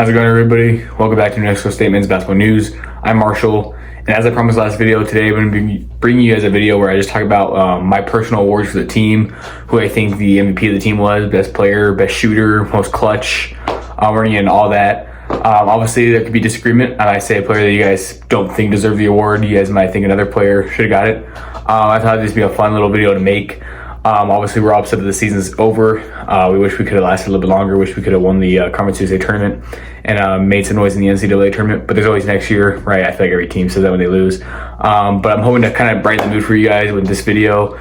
How's it going, everybody? Welcome back to New Mexico State Men's Basketball News. I'm Marshall, and as I promised last video, today I'm going to be bringing you guys a video where I just talk about my personal awards for the team, who I think the MVP of the team was, best player, best shooter, most clutch, and all that. Obviously, there could be disagreement. I say a player that you guys don't think deserved the award. You guys might think another player should have got it. I thought this would be a fun little video to make. Obviously, we're all upset that the season's over. We wish we could have lasted a little bit longer. Wish we could have won the Conference USA tournament and made some noise in the NCAA tournament. But there's always next year, right? I feel like every team says that when they lose. But I'm hoping to kind of brighten the mood for you guys with this video.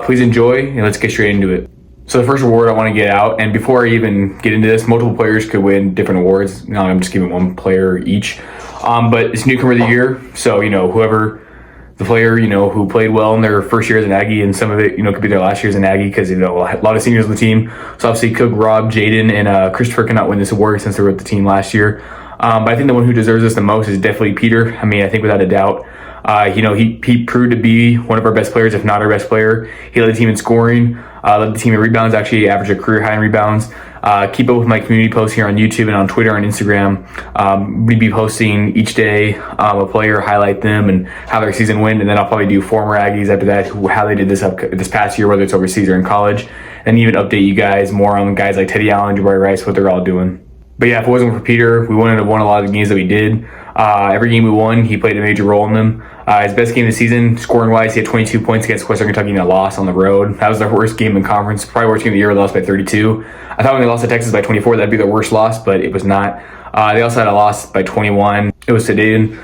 Please enjoy, and let's get straight into it. So the first award I want to get out, and before I even get into this, multiple players could win different awards. I'm just giving one player each. But it's newcomer of the year, so whoever the player who played well in their first year as an Aggie, and some of it could be their last year as an Aggie, because a lot of seniors on the team. So obviously Cook, Rob, Jaden, and Christopher cannot win this award since they were with the team last year. But I think the one who deserves this the most is definitely Peter. I think without a doubt. He proved to be one of our best players, if not our best player. He led the team in scoring, led the team in rebounds, actually averaged a career high in rebounds. Keep up with my community posts here on YouTube and on Twitter and Instagram. We'd be posting each day a player, highlight them and how their season went, and then I'll probably do former Aggies after that, how they did this past year, whether it's overseas or in college, and even update you guys more on guys like Teddy Allen, Jabari Rice, what they're all doing. But yeah, if it wasn't for Peter, we wouldn't have won a lot of the games that we did. Every game we won, he played a major role in them. His best game of the season, scoring-wise, he had 22 points against Western Kentucky in a loss on the road. That was their worst game in conference, probably worst game of the year. They lost by 32. I thought when they lost to Texas by 24, that'd be their worst loss, but it was not. They also had a loss by 21. It was to Dayton.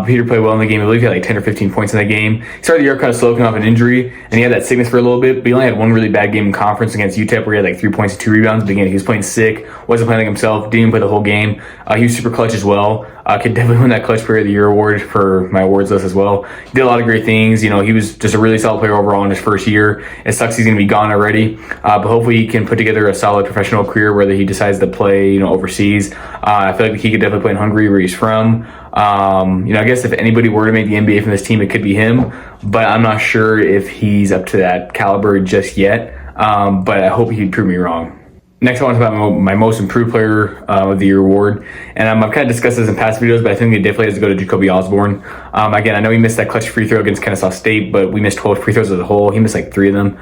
Peter played well in the game. I believe he had like 10 or 15 points in that game. He started the year kind of slow, coming off an injury, and he had that sickness for a little bit, but he only had one really bad game in conference against UTEP where he had like 3 points and 2 rebounds. But again, he was playing sick, wasn't playing like himself, didn't even play the whole game. He was super clutch as well. Could definitely win that Clutch Player of the Year award for my awards list as well. He did a lot of great things. He was just a really solid player overall in his first year. It sucks he's going to be gone already, but hopefully he can put together a solid professional career, whether he decides to play, overseas. I feel like he could definitely play in Hungary, where he's from. I guess if anybody were to make the NBA from this team, it could be him, but I'm not sure if he's up to that caliber just yet. But I hope he'd prove me wrong. Next, I want to talk about my most improved player of the year award. And I've kind of discussed this in past videos, but I think it definitely has to go to Jacoby Osborne. Again, I know he missed that clutch free throw against Kennesaw State, but we missed 12 free throws as a whole. He missed like 3 of them.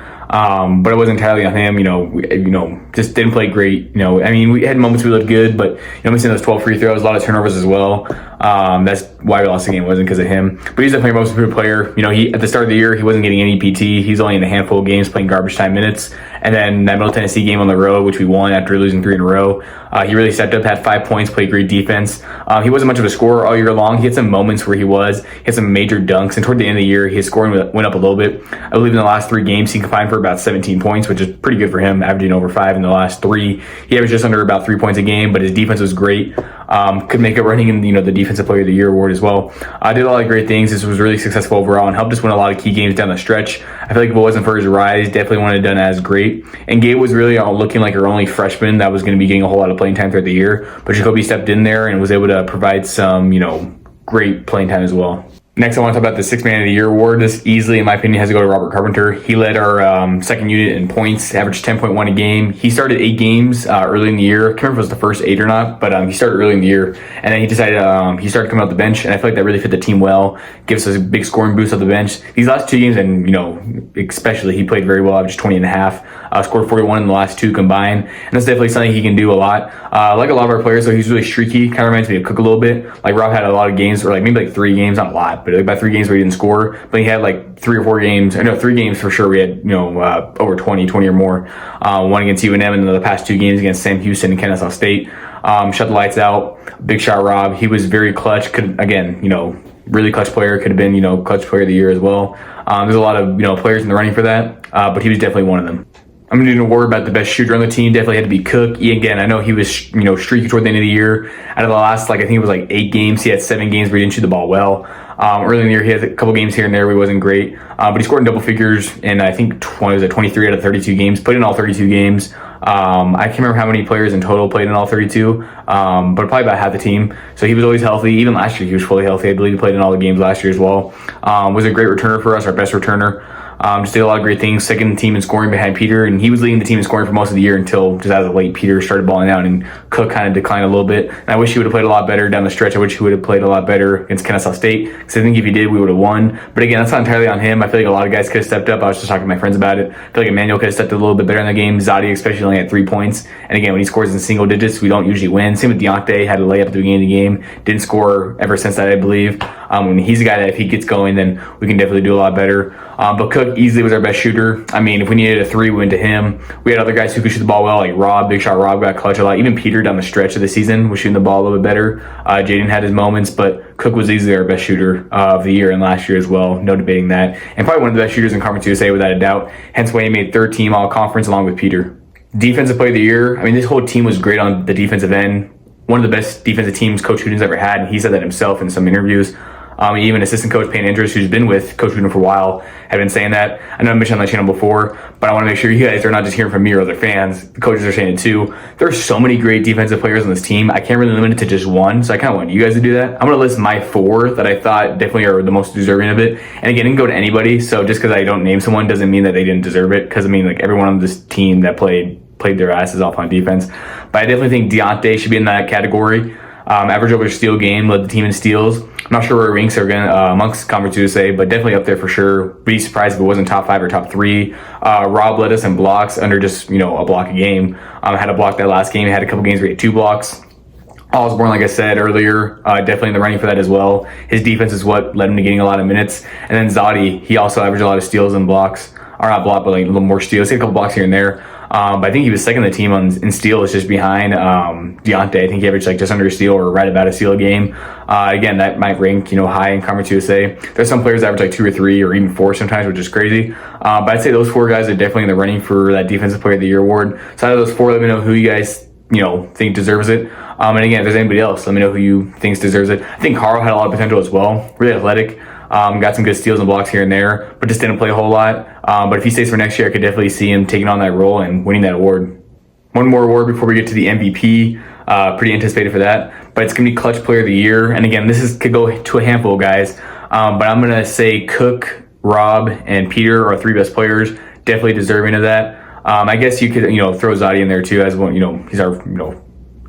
But it wasn't entirely on him. Just didn't play great. We had moments we looked good, but missing those 12 free throws, a lot of turnovers as well. That's why we lost the game. It wasn't because of him. But he's definitely our most improved player. He at the start of the year, he wasn't getting any PT. He's only in a handful of games playing garbage time minutes. And then that Middle Tennessee game on the road, which we won after losing 3 in a row, he really stepped up, had 5 points, played great defense. He wasn't much of a scorer all year long. He had some moments where he had some major dunks, and toward the end of the year, his scoring went up a little bit. I believe in the last 3 games, he combined for about 17 points, which is pretty good for him, averaging over 5 in the last 3. He averaged just under about 3 points a game, but his defense was great. Could make it running in the Defensive Player of the Year award as well. Did a lot of great things. This was really successful overall and helped us win a lot of key games down the stretch. I feel like if it wasn't for his rise, definitely wouldn't have done as great. And Gabe was really looking like our only freshman that was going to be getting a whole lot of playing time throughout the year. But Jacoby stepped in there and was able to provide some, great playing time as well. Next, I want to talk about the Sixth Man of the Year award. This easily, in my opinion, has to go to Robert Carpenter. He led our second unit in points, averaged 10.1 a game. He started 8 games early in the year. I can't remember if it was the first 8 or not, but he started early in the year. And then he decided he started coming off the bench, and I feel like that really fit the team well. Gives us a big scoring boost off the bench. These last 2 games, and especially, he played very well, averaged 20 and a half. Scored 41 in the last 2 combined. And that's definitely something he can do a lot. Like a lot of our players, though, he's really streaky. Kind of reminds me of Cook a little bit. Like Rob had a lot of games, or maybe 3 games, not a lot, but about 3 games where he didn't score. But he had 3 or 4 games. 3 games for sure. We had, over 20 or more. One against UNM, and then the past 2 games against Sam Houston and Kennesaw State. Shut the lights out. Big shot Rob. He was very clutch. Really clutch player. Could have been, clutch player of the year as well. There's a lot of, players in the running for that. But he was definitely one of them. I'm going to do an award about the best shooter on the team. Definitely had to be Cook. Again, I know he was, streaky toward the end of the year. Out of the last, I think it was 8 games, he had 7 games where he didn't shoot the ball well. Early in the year, he had a couple games here and there where he wasn't great. But he scored in double figures in, I think, 23 out of 32 games. Played in all 32 games. I can't remember how many players in total played in all 32, but probably about half the team. So he was always healthy. Even last year, he was fully healthy. I believe he played in all the games last year as well. Was a great returner for us, our best returner. Just did a lot of great things. Second team in scoring behind Peter, and he was leading the team in scoring for most of the year until just as of late, Peter started balling out and Cook kind of declined a little bit. And I wish he would have played a lot better down the stretch. I wish he would have played a lot better against Kennesaw State, because I think if he did, we would have won. But again, that's not entirely on him. I feel like a lot of guys could have stepped up. I was just talking to my friends about it. I feel like Emmanuel could have stepped up a little bit better in the game. Zadi especially only had 3 points. And again, when he scores in single digits, we don't usually win. Same with Deontay, had a layup at the beginning of the game. Didn't score ever since that, I believe. When he's a guy that if he gets going, then we can definitely do a lot better. But Cook easily was our best shooter. I mean, if we needed a 3, we went to him. We had other guys who could shoot the ball well, like Rob, big shot Rob got clutch a lot. Even Peter down the stretch of the season was shooting the ball a little bit better. Jaden had his moments, but Cook was easily our best shooter of the year and last year as well. No debating that. And probably one of the best shooters in Conference USA without a doubt. Hence why he made third team all conference along with Peter. Defensive player of the year. I mean, this whole team was great on the defensive end. One of the best defensive teams Coach Huden's ever had. And he said that himself in some interviews. Even assistant coach Payne Andrews, who's been with Coach Huden for a while, had been saying that. I know I mentioned on the channel before, but I want to make sure you guys are not just hearing from me or other fans. The coaches are saying it too. There are so many great defensive players on this team. I can't really limit it to just one, so I kind of want you guys to do that. I'm going to list my 4 that I thought definitely are the most deserving of it. And again, it can go to anybody, so just because I don't name someone doesn't mean that they didn't deserve it, because I mean, like, everyone on this team that played their asses off on defense. But I definitely think Deontay should be in that category. Average over steal game, led the team in steals. I'm not sure where it ranks amongst Conference USA, but definitely up there for sure. Be surprised if it wasn't top 5 or top 3. Rob led us in blocks under just, a block a game. Had a block that last game. He had a couple games where he had 2 blocks. Osborne, like I said earlier, definitely in the running for that as well. His defense is what led him to getting a lot of minutes. And then Zadi, he also averaged a lot of steals and blocks. Or not block, but like a little more steals. He had a couple blocks here and there. But I think he was second in the team in steals, just behind Deontay. I think he averaged like just under a steal or right about a steal a game. Again, that might rank high in Conference USA. There's some players that average like 2 or 3 or even 4 sometimes, which is crazy. But I'd say those 4 guys are definitely in the running for that Defensive Player of the Year award. So out of those 4, let me know who you guys think deserves it. And again, if there's anybody else, let me know who you think deserves it. I think Carl had a lot of potential as well. Really athletic. Got some good steals and blocks here and there, but just didn't play a whole lot. But if he stays for next year, I could definitely see him taking on that role and winning that award. One more award before we get to the MVP. Pretty anticipated for that. But it's going to be Clutch Player of the Year. And again, could go to a handful of guys. But I'm going to say Cook, Rob, and Peter are 3 best players. Definitely deserving of that. I guess you could, throw Zadi in there too as one. He's our,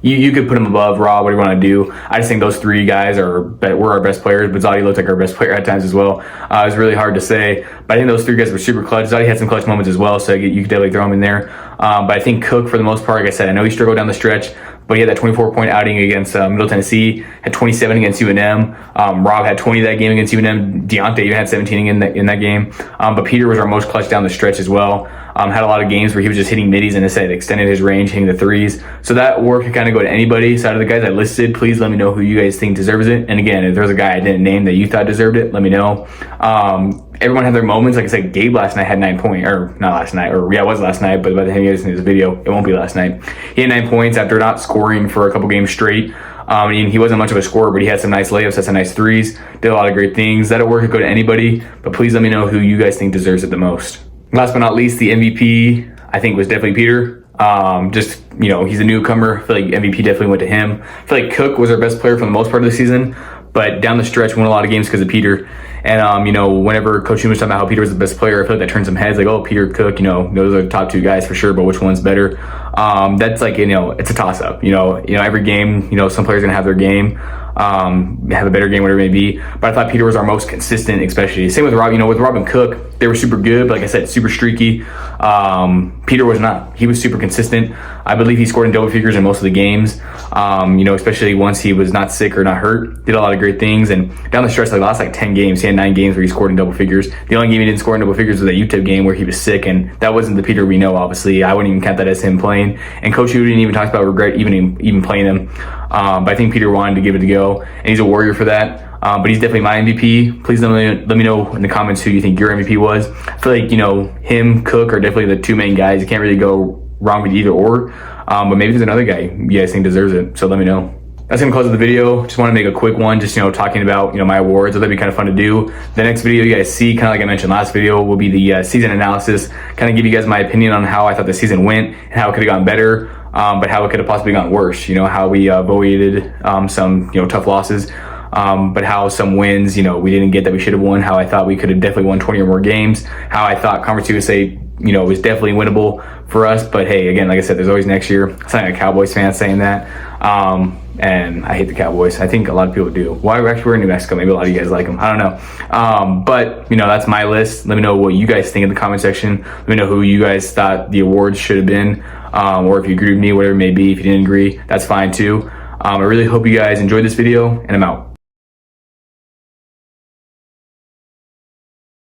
You could put him above Rob, whatever you want to do. I just think those 3 guys were our best players, but Zadi looked like our best player at times as well. It was really hard to say, but I think those 3 guys were super clutch. Zadi had some clutch moments as well, so you could definitely throw him in there. But I think Cook, for the most part, like I said, I know he struggled down the stretch, but he had that 24-point outing against Middle Tennessee, had 27 against UNM. Rob had 20 that game against UNM. Deontay even had 17 in that game. But Peter was our most clutch down the stretch as well. Had a lot of games where he was just hitting middies and it extended his range, hitting the 3s. So that award could kind of go to anybody. So out of the guys I listed, please let me know who you guys think deserves it. And again, if there's a guy I didn't name that you thought deserved it, let me know. Everyone had their moments. Like I said, Gabe last night had 9 points, or not last night, or yeah, it was last night, but by the time you guys see this video, it won't be last night. He had 9 points after not scoring for a couple games straight. He wasn't much of a scorer, but he had some nice layups, had some nice 3s, did a lot of great things. That award could go to anybody, but please let me know who you guys think deserves it the most. Last but not least, the MVP, I think, was definitely Peter. He's a newcomer. I feel like MVP definitely went to him. I feel like Cook was our best player for the most part of the season, but down the stretch won a lot of games because of Peter. And, whenever Coach Hume was talking about how Peter was the best player, I feel like that turned some heads. Like, oh, Peter, Cook, those are the top 2 guys for sure, but which one's better? That's like, it's a toss-up. Every game, some players are going to have their game. Have a better game, whatever it may be. But I thought Peter was our most consistent, especially. Same with Rob. With Rob and Cook, they were super good, but like I said, super streaky. Peter was not. He was super consistent. I believe he scored in double figures in most of the games, especially once he was not sick or not hurt. Did a lot of great things. And down the stretch, the last 10 games, he had 9 games where he scored in double figures. The only game he didn't score in double figures was that UTEP game where he was sick, and that wasn't the Peter we know, obviously. I wouldn't even count that as him playing. And Coach Uden even talks about regret even playing him. But I think Peter wanted to give it a go, and he's a warrior for that. But he's definitely my MVP. Please let me know in the comments who you think your MVP was. I feel like, him, Cook are definitely the 2 main guys. You can't really go wrong with either or. But maybe there's another guy you guys think deserves it. So let me know. That's gonna close the video. Just want to make a quick one, just talking about my awards. That'd be kind of fun to do. The next video you guys see, kind of like I mentioned last video, will be the season analysis. Kind of give you guys my opinion on how I thought the season went and how it could have gone better, but how it could have possibly gone worse. How we avoided some tough losses. but how some wins, you know, we didn't get that we should have won, how I thought we could have definitely won 20 or more games, how I thought Conference USA, you know, was definitely winnable for us. But hey, again, like I said, there's always next year. I'm not a Cowboys fan saying that. And I hate the Cowboys. I think a lot of people do. Why actually we're in New Mexico? Maybe a lot of you guys like them. I don't know. But you know, that's my list. Let me know what you guys think in the comment section. Let me know who you guys thought the awards should have been, or if you agree with me, whatever it may be. If you didn't agree, that's fine too. I really hope you guys enjoyed this video, and I'm out.